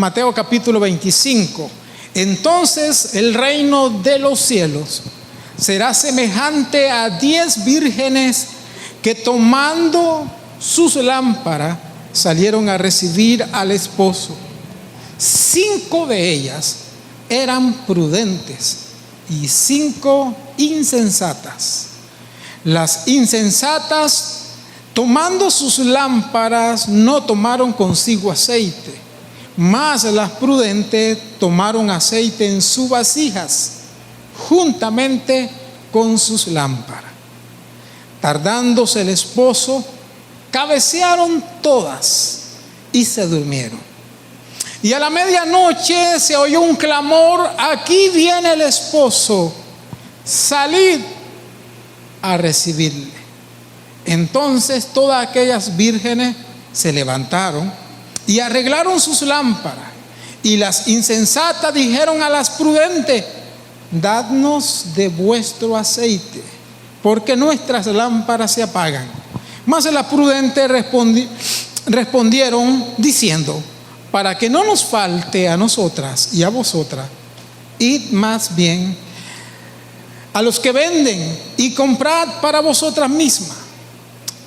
Mateo capítulo 25. Entonces el reino de los cielos será semejante a 10 vírgenes que tomando sus lámparas salieron a recibir al esposo. 5 de ellas eran prudentes y 5 insensatas. Las insensatas, tomando sus lámparas, no tomaron consigo aceite, mas las prudentes tomaron aceite en sus vasijas, juntamente con sus lámparas. Tardándose el esposo, cabecearon todas y se durmieron. Y a la medianoche se oyó un clamor: aquí viene el esposo, salid a recibirle. Entonces todas aquellas vírgenes se levantaron y arreglaron sus lámparas. Y las insensatas dijeron a las prudentes: dadnos de vuestro aceite, porque nuestras lámparas se apagan. Mas las prudentes respondieron diciendo: para que no nos falte a nosotras y a vosotras, id más bien a los que venden y comprad para vosotras mismas.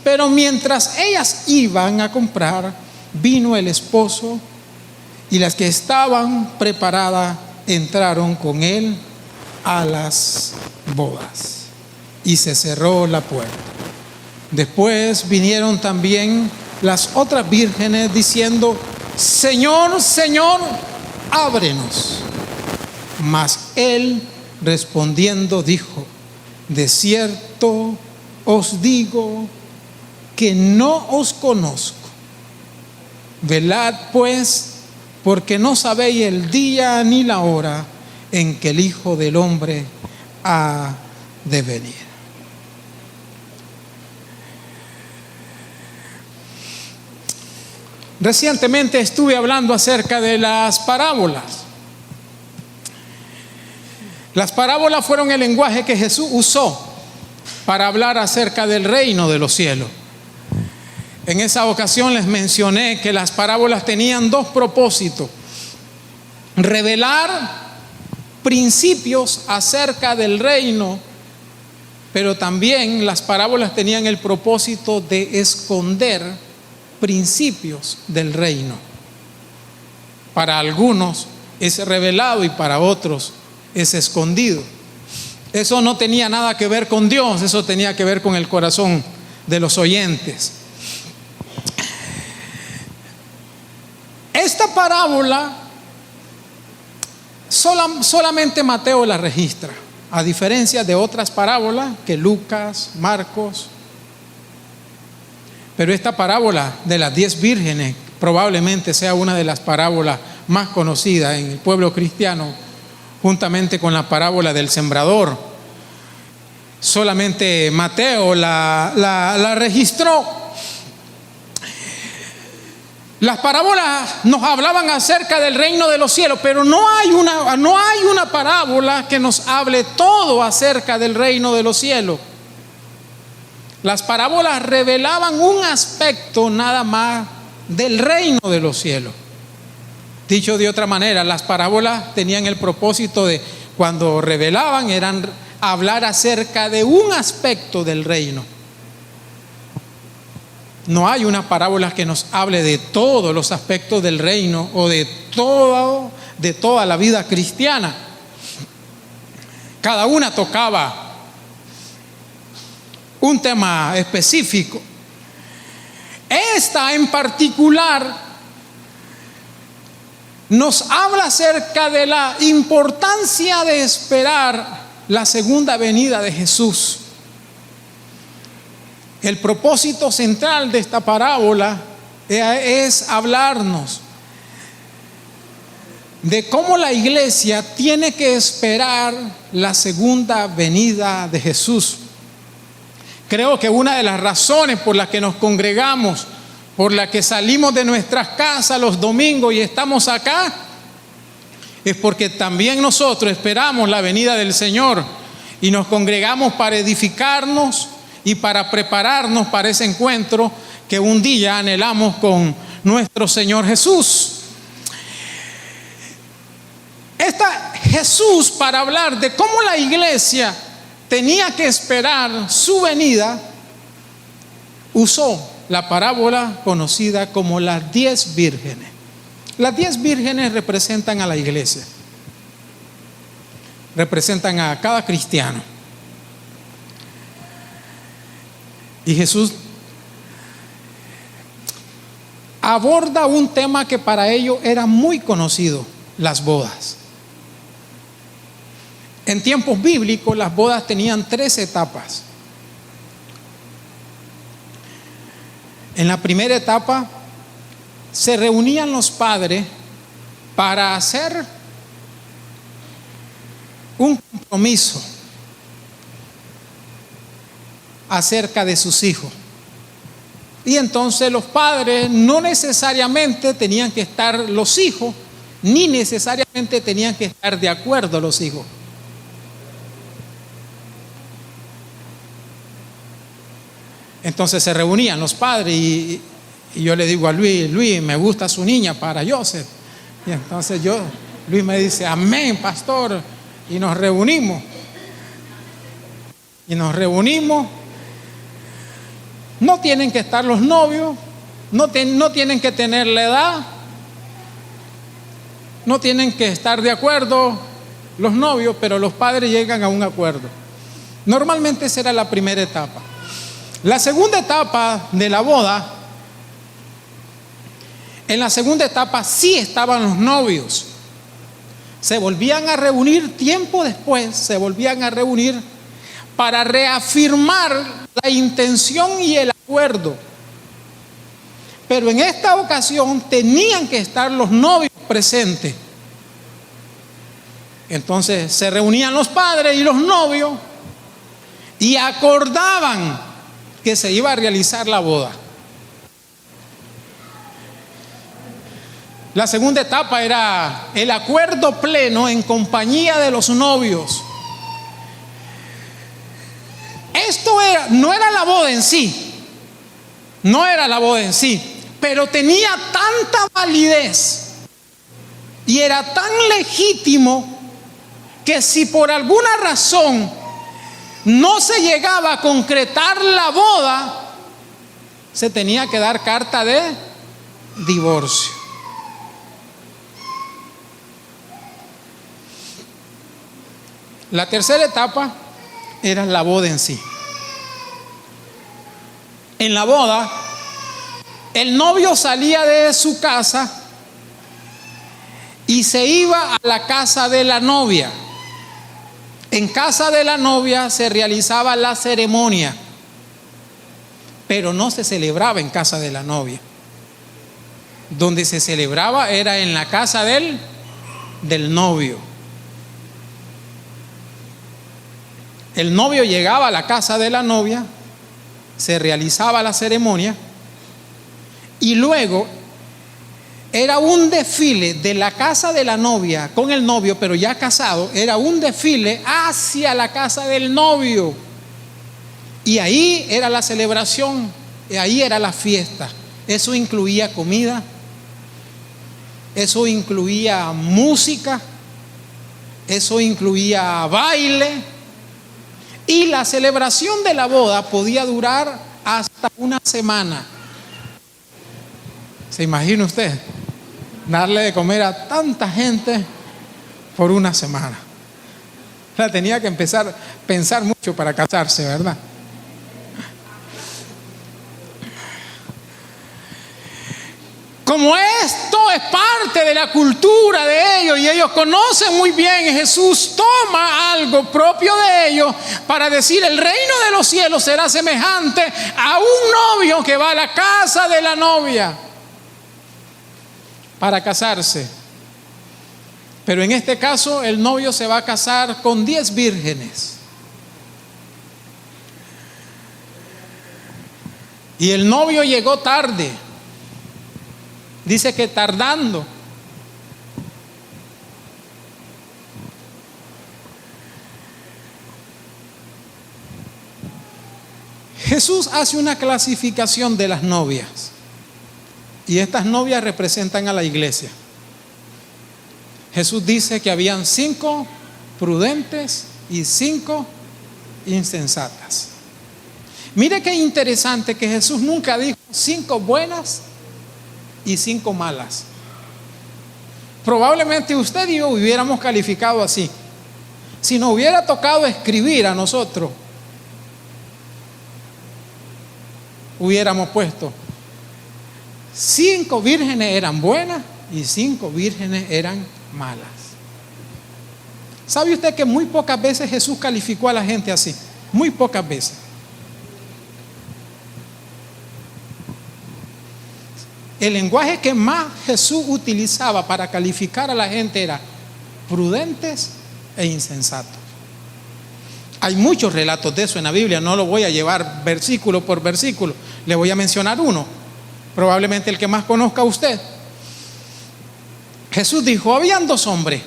Pero mientras ellas iban a comprar, vino el esposo, y las que estaban preparadas entraron con él a las bodas, y se cerró la puerta. Después vinieron también las otras vírgenes diciendo: Señor, Señor, ábrenos. Mas él respondiendo dijo: de cierto os digo que no os conozco. Velad pues, porque no sabéis el día ni la hora en que el Hijo del Hombre ha de venir. Recientemente estuve hablando acerca de las parábolas. Las parábolas fueron el lenguaje que Jesús usó para hablar acerca del reino de los cielos. En esa ocasión les mencioné que las parábolas tenían 2 propósitos: revelar principios acerca del reino, pero también las parábolas tenían el propósito de esconder principios del reino. Para algunos es revelado y para otros es escondido. Eso no tenía nada que ver con Dios, eso tenía que ver con el corazón de los oyentes. Esta parábola solamente Mateo la registra, a diferencia de otras parábolas que Lucas, Marcos. Pero esta parábola de las 10 vírgenes probablemente sea una de las parábolas más conocidas en el pueblo cristiano, juntamente con la parábola del sembrador. Solamente Mateo la registró. Las parábolas nos hablaban acerca del reino de los cielos, pero no hay una parábola que nos hable todo acerca del reino de los cielos. Las parábolas revelaban un aspecto nada más del reino de los cielos. Dicho de otra manera, las parábolas tenían el propósito de, cuando revelaban, eran hablar acerca de un aspecto del reino. No hay una parábola que nos hable de todos los aspectos del reino o de toda la vida cristiana. Cada una tocaba un tema específico. Esta en particular nos habla acerca de la importancia de esperar la segunda venida de Jesús. El propósito central de esta parábola es hablarnos de cómo la iglesia tiene que esperar la segunda venida de Jesús. Creo que una de las razones por las que nos congregamos, por la que salimos de nuestras casas los domingos y estamos acá, es porque también nosotros esperamos la venida del Señor y nos congregamos para edificarnos y para prepararnos para ese encuentro que un día anhelamos con nuestro Señor Jesús. Jesús, para hablar de cómo la iglesia tenía que esperar su venida, usó la parábola conocida como las 10 vírgenes. Las 10 vírgenes representan a la iglesia, representan a cada cristiano. Y Jesús aborda un tema que para ellos era muy conocido: las bodas. En tiempos bíblicos las bodas tenían 3 etapas. En la primera etapa se reunían los padres para hacer un compromiso acerca de sus hijos. Y entonces los padres no necesariamente tenían que estar los hijos, ni necesariamente tenían que estar de acuerdo los hijos. Entonces se reunían los padres y yo le digo a Luis, me gusta su niña para Joseph. Y entonces Luis me dice, amén, pastor. Y nos reunimos. No tienen que estar los novios, no tienen que tener la edad, no tienen que estar de acuerdo los novios, pero los padres llegan a un acuerdo. Normalmente esa era la primera etapa. La segunda etapa de la boda, en la segunda etapa sí estaban los novios. Se volvían a reunir tiempo después, se volvían a reunir para reafirmar la intención y el acuerdo. Pero en esta ocasión tenían que estar los novios presentes. Entonces se reunían los padres y los novios y acordaban que se iba a realizar la boda. La segunda etapa era el acuerdo pleno en compañía de los novios. No era la boda en sí, pero tenía tanta validez y era tan legítimo que si por alguna razón no se llegaba a concretar la boda, se tenía que dar carta de divorcio. La tercera etapa era la boda en sí. En la boda, el novio salía de su casa y se iba a la casa de la novia. En casa de la novia se realizaba la ceremonia, pero no se celebraba en casa de la novia. Donde se celebraba era en la casa del novio. El novio llegaba a la casa de la novia, se realizaba la ceremonia y luego era un desfile de la casa de la novia con el novio, pero ya casado, era un desfile hacia la casa del novio. Y ahí era la celebración, y ahí era la fiesta. Eso incluía comida, eso incluía música, eso incluía baile. Y la celebración de la boda podía durar hasta una semana. ¿Se imagina usted? Darle de comer a tanta gente por una semana. Tenía que pensar mucho para casarse, ¿verdad? Como esto es parte de la cultura de ellos y ellos conocen muy bien, Jesús toma algo propio de ellos para decir: el reino de los cielos será semejante a un novio que va a la casa de la novia para casarse. Pero en este caso el novio se va a casar con 10 vírgenes. Y el novio llegó tarde. Dice que tardando. Jesús hace una clasificación de las novias. Y estas novias representan a la iglesia. Jesús dice que habían 5 prudentes y 5 insensatas. Mire qué interesante que Jesús nunca dijo 5 buenas y 5 malas. Probablemente usted y yo hubiéramos calificado así. Si nos hubiera tocado escribir a nosotros, hubiéramos puesto 5 vírgenes eran buenas y 5 vírgenes eran malas. ¿Sabe usted que muy pocas veces Jesús calificó a la gente así? Muy pocas veces. El lenguaje que más Jesús utilizaba para calificar a la gente era prudentes e insensatos. Hay muchos relatos de eso en la Biblia, no lo voy a llevar versículo por versículo, le voy a mencionar uno, probablemente el que más conozca usted. Jesús dijo, habían 2 hombres,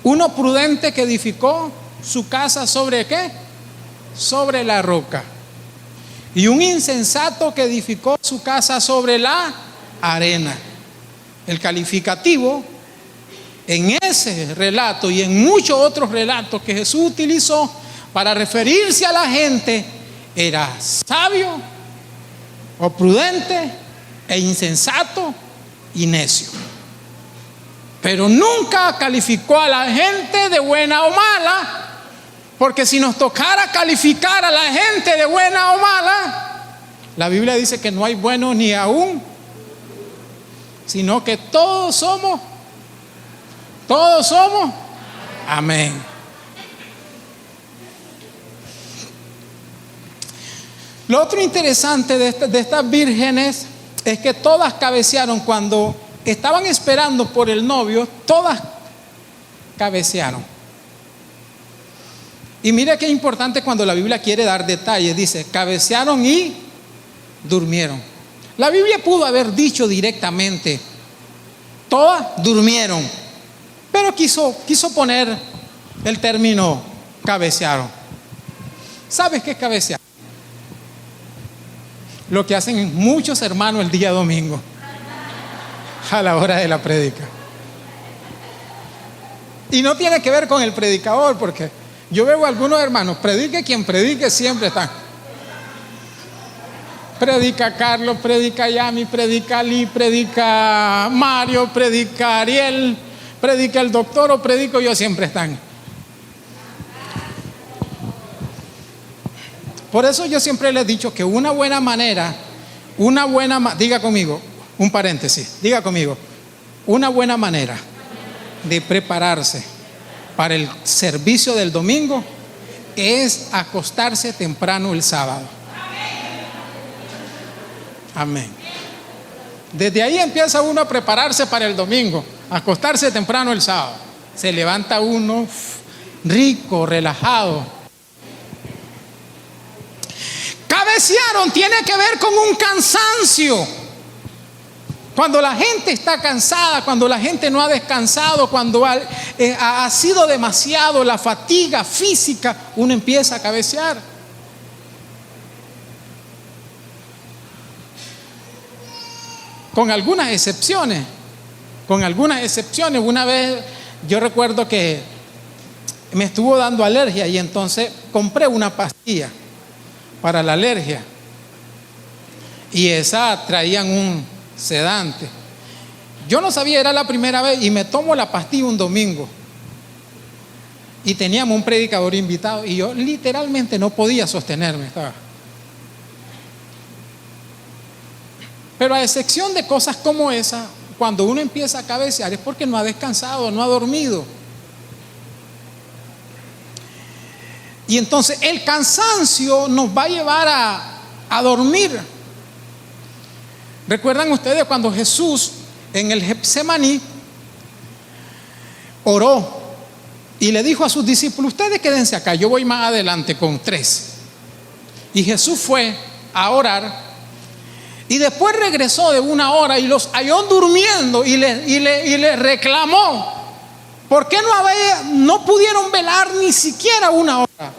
uno prudente que edificó su casa ¿sobre qué? Sobre la roca. Y un insensato que edificó su casa sobre la arena. El calificativo en ese relato y en muchos otros relatos que Jesús utilizó para referirse a la gente era sabio o prudente e insensato y necio. Pero nunca calificó a la gente de buena o mala, porque si nos tocara calificar a la gente de buena o mala, la Biblia dice que no hay bueno ni aún, sino que todos somos, amén. Lo otro interesante de estas vírgenes es que todas cabecearon cuando estaban esperando por el novio, todas cabecearon. Y mira qué importante cuando la Biblia quiere dar detalles, dice, cabecearon y durmieron. La Biblia pudo haber dicho directamente, todas durmieron, pero quiso poner el término cabecearon. ¿Sabes qué es cabecear? Lo que hacen muchos hermanos el día domingo, a la hora de la prédica. Y no tiene que ver con el predicador, porque yo veo a algunos hermanos, predique quien predique, siempre están. Predica Carlos, predica Yami, predica Ali, predica Mario, predica Ariel, predica el doctor o predico yo, siempre están. Por eso yo siempre les he dicho que una buena manera, diga conmigo, un paréntesis, diga conmigo, una buena manera de prepararse para el servicio del domingo es acostarse temprano el sábado. Amén. Desde ahí empieza uno a prepararse para el domingo, acostarse temprano el sábado. Se levanta uno rico, relajado. Cabecearon tiene que ver con un cansancio. Cuando la gente está cansada, cuando la gente no ha descansado, cuando ha sido demasiado la fatiga física, uno empieza a cabecear. Con algunas excepciones. Una vez yo recuerdo que me estuvo dando alergia y entonces compré una pastilla para la alergia. Y esa traían un sedante. Yo no sabía, era la primera vez y me tomo la pastilla un domingo y teníamos un predicador invitado y yo literalmente no podía sostenerme, pero a excepción de cosas como esa, cuando uno empieza a cabecear es porque no ha descansado, no ha dormido. Y entonces el cansancio nos va a llevar a dormir. ¿Recuerdan ustedes cuando Jesús en el Getsemaní oró y le dijo a sus discípulos, ustedes quédense acá, yo voy más adelante con 3? Y Jesús fue a orar y después regresó de una hora y los halló durmiendo y le reclamó, ¿por qué no pudieron velar ni siquiera una hora?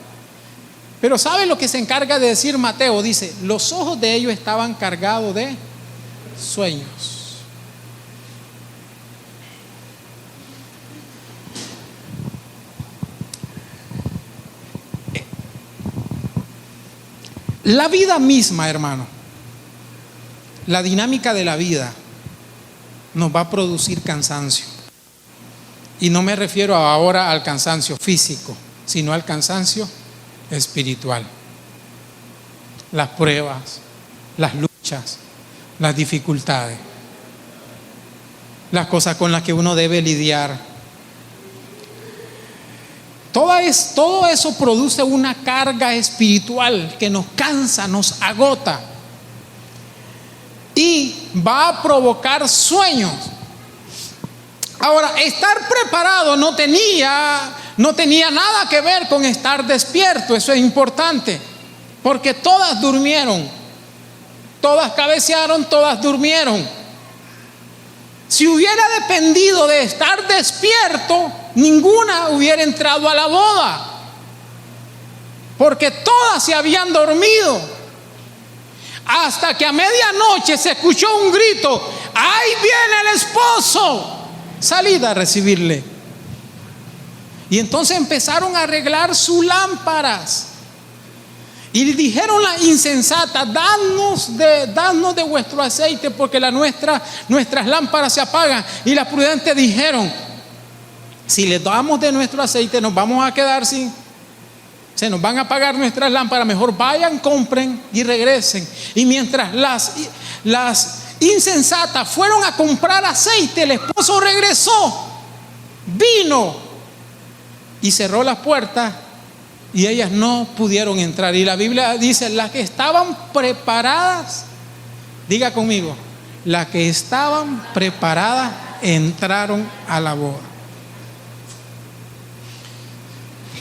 Pero ¿sabe lo que se encarga de decir Mateo? Dice, los ojos de ellos estaban cargados de sueños. La vida misma, hermano, la dinámica de la vida nos va a producir cansancio. Y no me refiero ahora al cansancio físico, sino al cansancio espiritual. Las pruebas, las luchas, las dificultades, las cosas con las que uno debe lidiar. Todo eso produce una carga espiritual que nos cansa, nos agota y va a provocar sueños. Ahora, estar preparado no tenía nada que ver con estar despierto. Eso es importante, porque todas durmieron, todas cabecearon, todas durmieron. Si hubiera dependido de estar despierto, ninguna hubiera entrado a la boda, porque todas se habían dormido, hasta que a medianoche se escuchó un grito: ¡ahí viene el esposo! Salid a recibirle. Y entonces empezaron a arreglar sus lámparas. Y dijeron las insensatas: danos de vuestro aceite, porque nuestras lámparas se apagan. Y las prudentes dijeron: si les damos de nuestro aceite, nos vamos a quedar se nos van a apagar nuestras lámparas. Mejor vayan, compren y regresen. Y mientras las insensatas fueron a comprar aceite, el esposo regresó, vino y cerró las puertas, y ellas no pudieron entrar. Y la Biblia dice: las que estaban preparadas, diga conmigo, las que estaban preparadas entraron a la boda.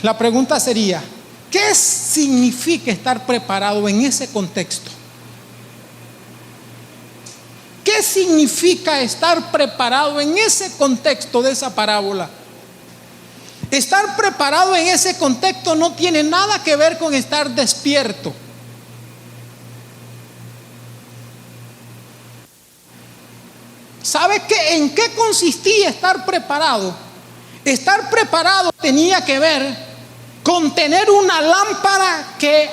La pregunta sería: ¿qué significa estar preparado en ese contexto? ¿Qué significa estar preparado en ese contexto de esa parábola? Estar preparado en ese contexto no tiene nada que ver con estar despierto. ¿Sabe en qué consistía estar preparado? Estar preparado tenía que ver con tener una lámpara que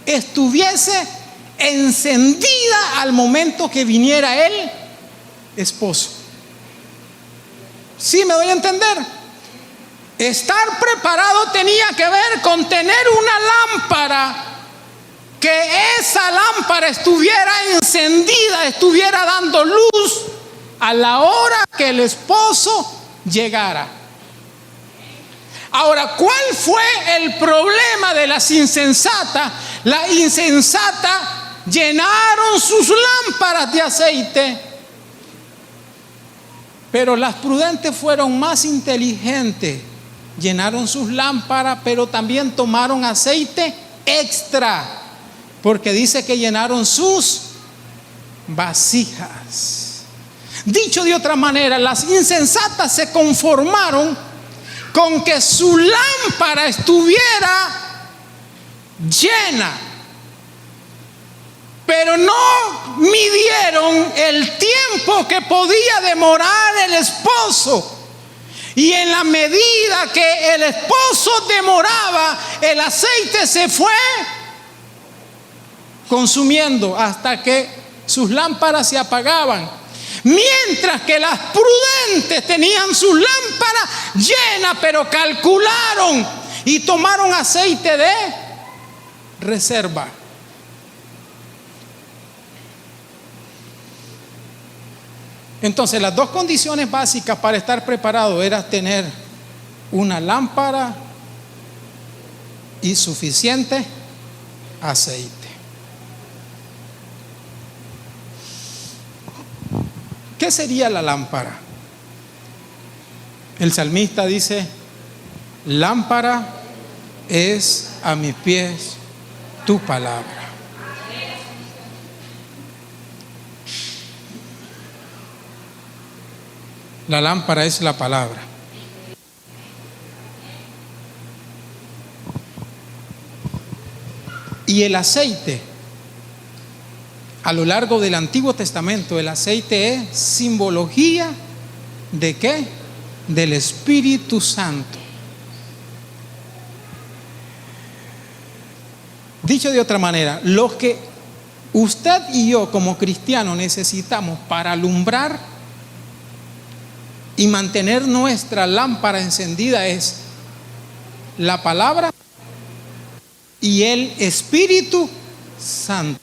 estuviese encendida al momento que viniera el esposo. ¿Sí me doy a entender? Estar preparado tenía que ver con tener una lámpara, que esa lámpara estuviera encendida, estuviera dando luz a la hora que el esposo llegara. Ahora, ¿cuál fue el problema de las insensatas? Las insensatas llenaron sus lámparas de aceite, pero las prudentes fueron más inteligentes. Llenaron sus lámparas, pero también tomaron aceite extra, porque dice que llenaron sus vasijas. Dicho de otra manera, las insensatas se conformaron con que su lámpara estuviera llena, pero no midieron el tiempo que podía demorar el esposo. Y en la medida que el esposo demoraba, el aceite se fue consumiendo hasta que sus lámparas se apagaban. Mientras que las prudentes tenían sus lámparas llenas, pero calcularon y tomaron aceite de reserva. Entonces, las dos condiciones básicas para estar preparado era tener una lámpara y suficiente aceite. ¿Qué sería la lámpara? El salmista dice: lámpara es a mis pies tu palabra. La lámpara es la palabra. Y el aceite, a lo largo del Antiguo Testamento, el aceite es simbología ¿de qué? Del Espíritu Santo. Dicho de otra manera, lo que usted y yo como cristianos necesitamos para alumbrar y mantener nuestra lámpara encendida es la palabra y el Espíritu Santo.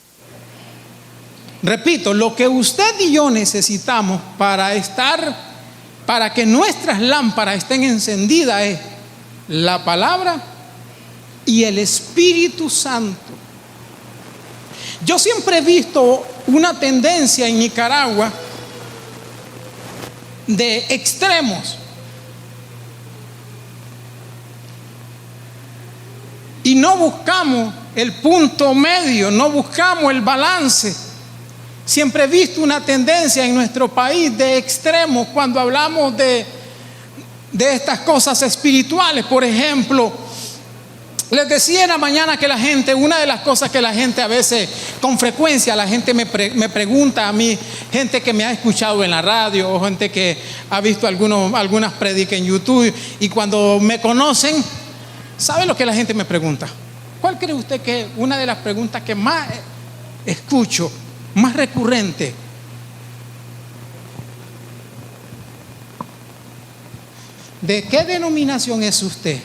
Repito, lo que usted y yo necesitamos para que nuestras lámparas estén encendidas es la palabra y el Espíritu Santo. Yo siempre he visto una tendencia en Nicaragua de extremos. Y no buscamos el punto medio, no buscamos el balance. Siempre he visto una tendencia en nuestro país de extremos cuando hablamos de estas cosas espirituales. Por ejemplo, les decía en la mañana que una de las cosas que la gente a veces, con frecuencia, la gente me pregunta a mí, gente que me ha escuchado en la radio o gente que ha visto algunas prédicas en YouTube, y cuando me conocen, ¿sabe lo que la gente me pregunta? ¿Cuál cree usted que es una de las preguntas que más escucho, más recurrente? ¿De qué denominación es usted?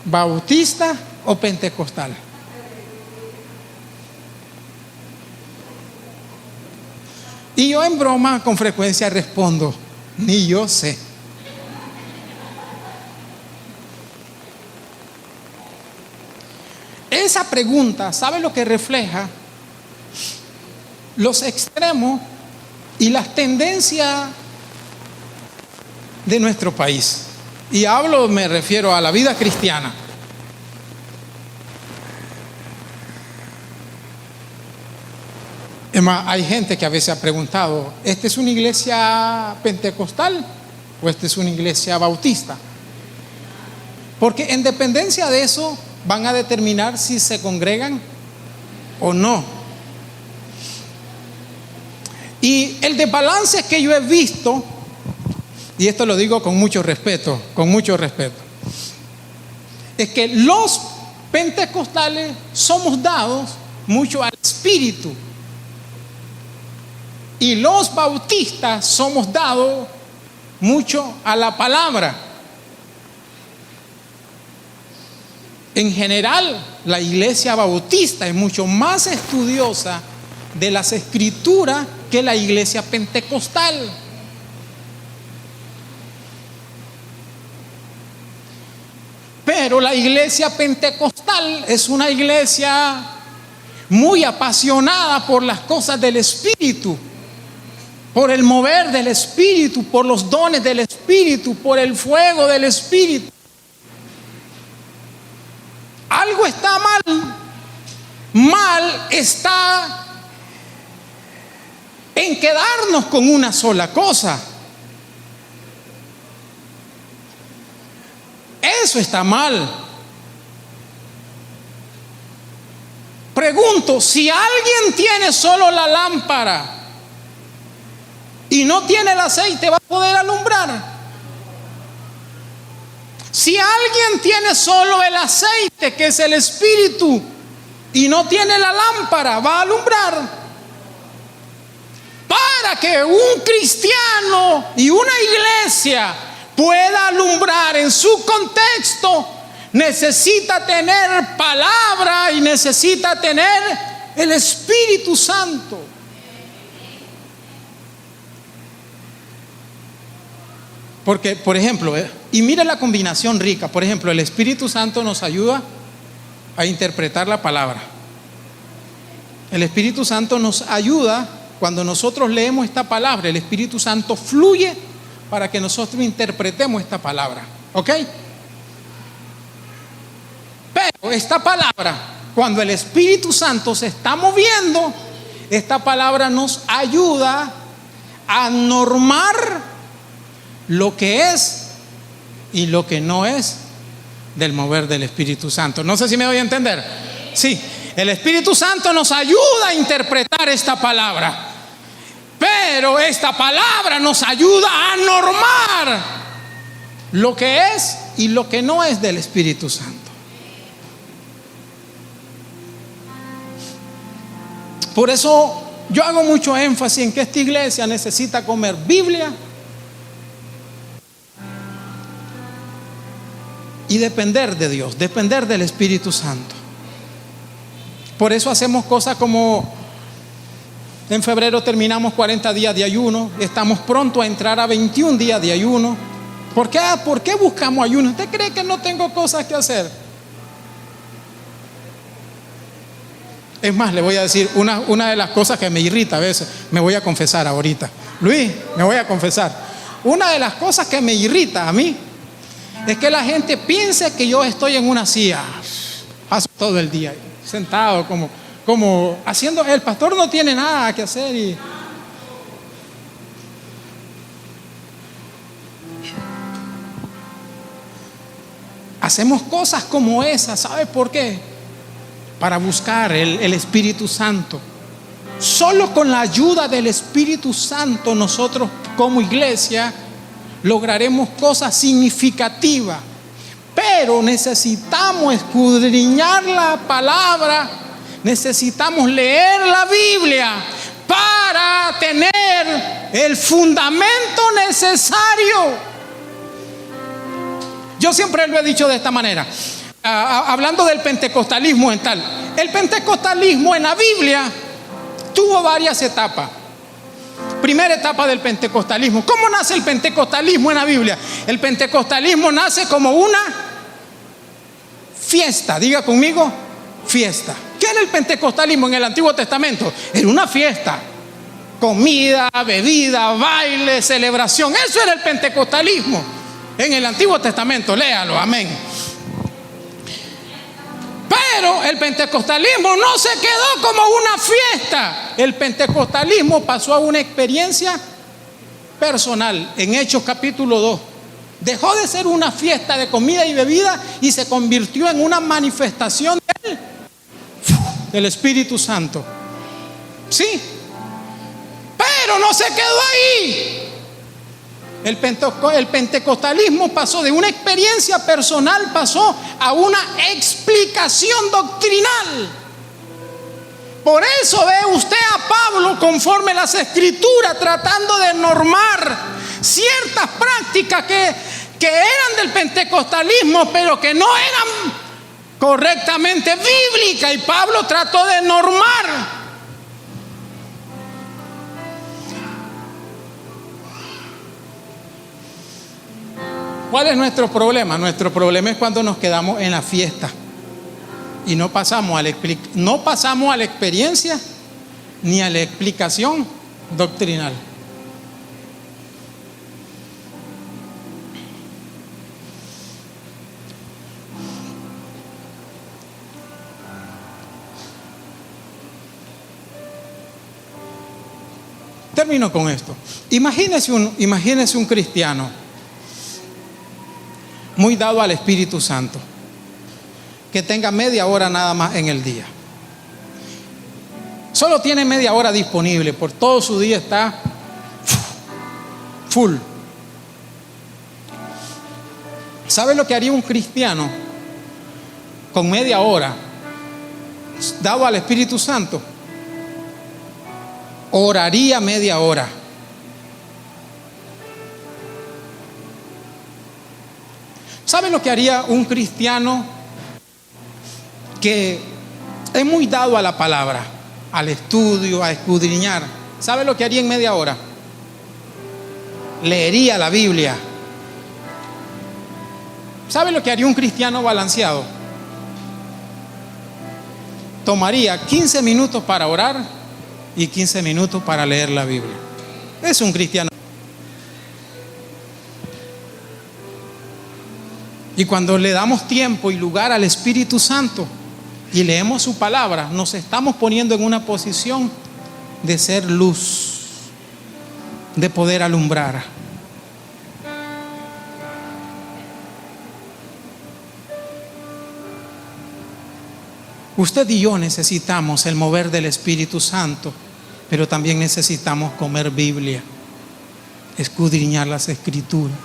¿Bautista o pentecostal? Y yo en broma con frecuencia respondo, ni yo sé. Esa pregunta, ¿sabe lo que refleja? Los extremos y las tendencias de nuestro país. Y me refiero a la vida cristiana. Es más, hay gente que a veces ha preguntado, ¿esta es una iglesia pentecostal o esta es una iglesia bautista? Porque en dependencia de eso van a determinar si se congregan o no. Y el desbalance que yo he visto, y esto lo digo con mucho respeto, es que los pentecostales somos dados mucho al Espíritu y los bautistas somos dados mucho a la palabra. En general, la iglesia bautista es mucho más estudiosa de las escrituras que la iglesia pentecostal. Pero la iglesia pentecostal es una iglesia muy apasionada por las cosas del Espíritu, por el mover del Espíritu, por los dones del Espíritu, por el fuego del Espíritu. Algo está mal. Mal está en quedarnos con una sola cosa. Eso está mal. Pregunto, si alguien tiene solo la lámpara y no tiene el aceite, ¿va a poder alumbrar? Si alguien tiene solo el aceite, que es el Espíritu, y no tiene la lámpara, ¿va a alumbrar? Para que un cristiano y una iglesia pueda alumbrar en su contexto, necesita tener palabra y necesita tener el Espíritu Santo. Porque, por ejemplo, y mire la combinación rica. Por ejemplo, el Espíritu Santo nos ayuda a interpretar la palabra. El Espíritu Santo nos ayuda cuando nosotros leemos esta palabra. El Espíritu Santo fluye para que nosotros interpretemos esta palabra. ¿Ok? Pero esta palabra, cuando el Espíritu Santo se está moviendo, esta palabra nos ayuda a normar lo que es y lo que no es del mover del Espíritu Santo. No sé si me voy a entender. Sí, el Espíritu Santo nos ayuda a interpretar esta palabra, pero esta palabra nos ayuda a normar lo que es y lo que no es del Espíritu Santo. Por eso yo hago mucho énfasis en que esta iglesia necesita comer Biblia y depender de Dios, depender del Espíritu Santo. Por eso hacemos cosas como en febrero terminamos 40 días de ayuno, estamos pronto a entrar a 21 días de ayuno. ¿Por qué buscamos ayuno? ¿Usted cree que no tengo cosas que hacer? Es más, le voy a decir una de las cosas que me irrita a veces. Me voy a confesar ahorita. Luis, me voy a confesar. Una de las cosas que me irrita a mí es que la gente piense que yo estoy en una silla, paso todo el día sentado como haciendo, el pastor no tiene nada que hacer y hacemos cosas como esas. ¿Sabe por qué? Para buscar el Espíritu Santo. Solo con la ayuda del Espíritu Santo nosotros como iglesia lograremos cosas significativas. Pero necesitamos escudriñar la palabra, necesitamos leer la Biblia para tener el fundamento necesario. Yo siempre lo he dicho de esta manera, hablando del pentecostalismo en tal. El pentecostalismo en la Biblia tuvo varias etapas. Primera etapa del pentecostalismo. ¿Cómo nace el pentecostalismo en la Biblia? El pentecostalismo nace como una fiesta. Diga conmigo, fiesta. ¿Qué era el pentecostalismo en el Antiguo Testamento? Era una fiesta. Comida, bebida, baile, celebración. Eso era el pentecostalismo en el Antiguo Testamento. Léalo, amén. Pero el pentecostalismo no se quedó como una fiesta. El pentecostalismo pasó a una experiencia personal. En Hechos capítulo 2 dejó de ser una fiesta de comida y bebida y se convirtió en una manifestación del Espíritu Santo. Sí, pero no se quedó ahí. El pentecostalismo pasó de una experiencia personal, pasó a una explicación doctrinal. Por eso ve usted a Pablo conforme a las Escrituras tratando de normar ciertas prácticas que eran del pentecostalismo, pero que no eran correctamente bíblicas, y Pablo trató de normar. ¿Cuál es nuestro problema? Nuestro problema es cuando nos quedamos en la fiesta y no pasamos a la experiencia ni a la explicación doctrinal. Termino con esto. Imagínese un cristiano muy dado al Espíritu Santo, que tenga media hora nada más en el día. Solo tiene media hora disponible, por todo su día está full. ¿Sabe lo que haría un cristiano con media hora dado al Espíritu Santo? Oraría media hora. ¿Sabe lo que haría un cristiano que es muy dado a la palabra, al estudio, a escudriñar? ¿Sabe lo que haría en media hora? Leería la Biblia. ¿Sabe lo que haría un cristiano balanceado? Tomaría 15 minutos para orar y 15 minutos para leer la Biblia. Es un cristiano. Y cuando le damos tiempo y lugar al Espíritu Santo y leemos su palabra, nos estamos poniendo en una posición de ser luz, de poder alumbrar. Usted y yo necesitamos el mover del Espíritu Santo, pero también necesitamos comer Biblia, escudriñar las Escrituras.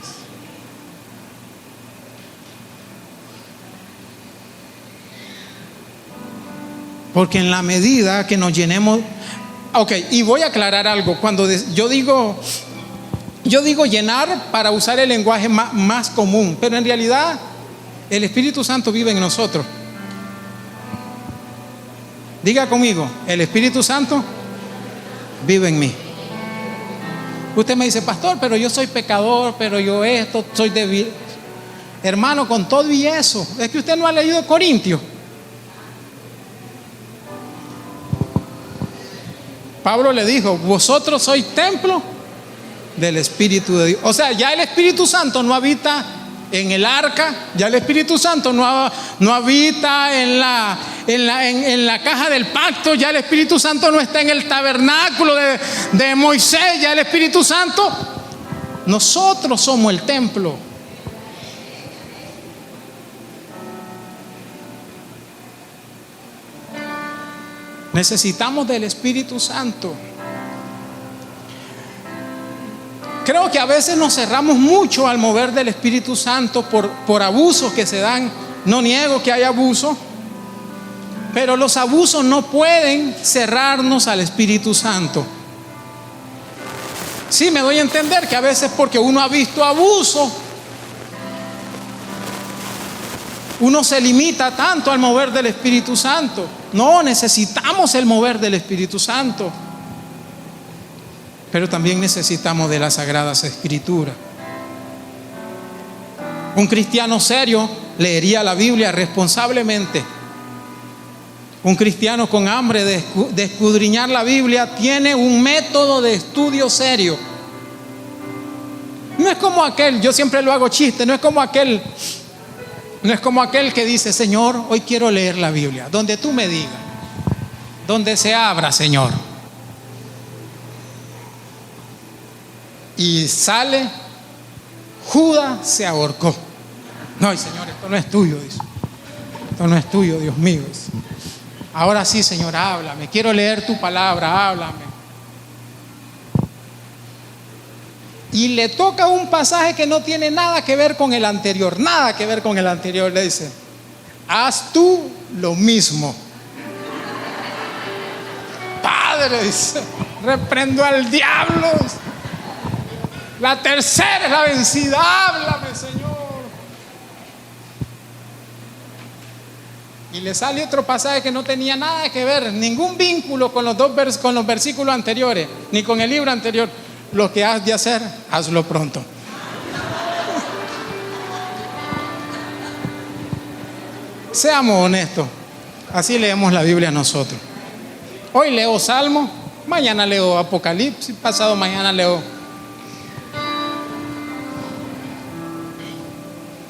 Porque en la medida que nos llenemos. Ok, y voy a aclarar algo. Cuando yo digo llenar para usar el lenguaje más común, pero en realidad el Espíritu Santo vive en nosotros. Diga conmigo, el Espíritu Santo vive en mí. Usted me dice, pastor, pero yo soy pecador, pero yo soy débil. Hermano, con todo y eso, es que usted no ha leído Corintios. Pablo le dijo, vosotros sois templo del Espíritu de Dios. O sea, ya el Espíritu Santo no habita en el arca, ya el Espíritu Santo no habita en la caja del pacto, ya el Espíritu Santo no está en el tabernáculo de Moisés, ya el Espíritu Santo, nosotros somos el templo. Necesitamos del Espíritu Santo. Creo que a veces nos cerramos mucho al mover del Espíritu Santo por abusos que se dan. No niego que hay abusos, pero los abusos no pueden cerrarnos al Espíritu Santo. Sí, me doy a entender que a veces porque uno ha visto abuso, uno se limita tanto al mover del Espíritu Santo. No, necesitamos el mover del Espíritu Santo, pero también necesitamos de las Sagradas Escrituras. Un cristiano serio leería la Biblia responsablemente. Un cristiano con hambre de escudriñar la Biblia tiene un método de estudio serio. No es como aquel, yo siempre lo hago chiste, no es como aquel que dice, Señor, hoy quiero leer la Biblia, donde tú me digas, donde se abra, Señor. Y sale, Judas se ahorcó. No, Señor, esto no es tuyo, dice. Esto no es tuyo, Dios mío. Dice. Ahora sí, Señor, háblame, quiero leer tu palabra, háblame. Y le toca un pasaje que no tiene nada que ver con el anterior, nada que ver con el anterior. Le dice, haz tú lo mismo. Padre, dice, reprendo al diablo. La tercera es la vencida, háblame, Señor. Y le sale otro pasaje que no tenía nada que ver, ningún vínculo con los versículos anteriores, ni con el libro anterior. Lo que has de hacer, hazlo pronto. Seamos honestos. Así leemos la Biblia nosotros. Hoy leo Salmo, mañana leo Apocalipsis, pasado mañana leo